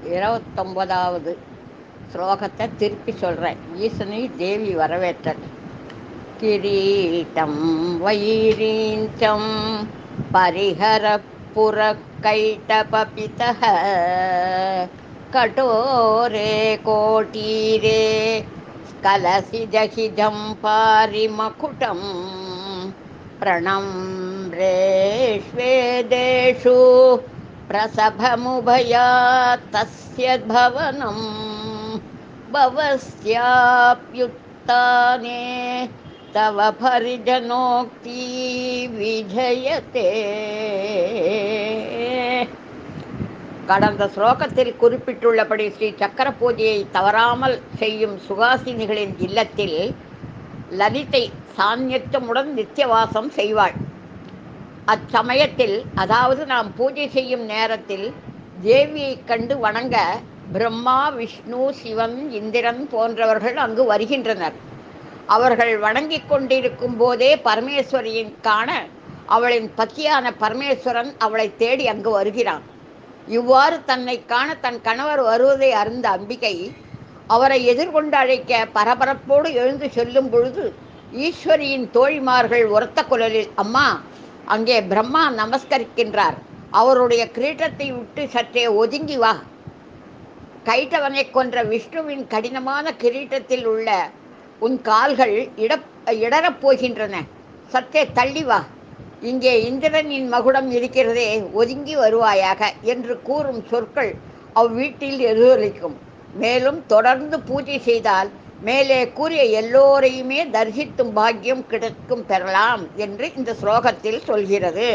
29வது ஸ்லோகத்தை திருப்பி சொல்கிறேன். ஈசனை தேவி வரவேற்றல். கிரீட்டம் வைரீஞ்சம் பரிஹர புரக்கைட்டபிதः கடோரே கோட்டீரே ஸ்கலசிஜஹிஜம் பாரிமகுடம் प्रणम्रेष्वेदेषु प्रसभमुभया तस्य भवनं भवस्याप्युत्थाने तव परिजनोक्ति विजयते. கடந்த ஸ்லோகத்தில் குறிப்பிட்டுள்ளபடி ஸ்ரீ சக்கர பூஜையை தவறாமல் செய்யும் சுகாசினிகளின் இல்லத்தில் லலிதை சாநித்தியமுடன் நித்தியவாசம் செய்வாள். அச்சமயத்தில், அதாவது நாம் பூஜை செய்யும் நேரத்தில் தேவியை கண்டு வணங்க பிரம்மா, விஷ்ணு, சிவன், இந்திரன் போன்றவர்கள் அங்கு வருகின்றனர். அவர்கள் வணங்கிக் கொண்டிருக்கும் போதே பரமேஸ்வரியின் காண அவளின் பத்தியான பரமேஸ்வரன் அவளை தேடி அங்கு வருகிறான். இவ்வாறு தன்னை காண தன் கணவர் வருவதை அறிந்த அம்பிகை அவரை எதிர்கொண்டு அழைக்க பரபரப்போடு எழுந்து செல்லும் பொழுது ஈஸ்வரியின் தோழிமார்கள் உரத்த குரலில், அம்மா, அங்கே பிரம்மா நமஸ்கரிக்கின்றார், அவருடைய கிரீட்டத்தை விட்டு சற்றே ஒதுங்கி வா. கைட்டவனை கொன்ற விஷ்ணுவின் கடினமான கிரீட்டத்தில் உள்ள உன் கால்கள் இடரப் போகின்றன, சற்றே தள்ளி வா. இங்கே இந்திரனின் மகுடம் இருக்கிறதே, ஒதுங்கி வருவாயாக என்று கூறும் சொற்கள் அவ்வீட்டில் எதிரொலிக்கும். மேலும் தொடர்ந்து பூஜை செய்தால் மேலே கூறிய எல்லோரையுமே தரிசித்தும் பாக்கியம் கிடைக்கும் பெறலாம் என்று இந்த ஸ்லோகத்தில் சொல்கிறது.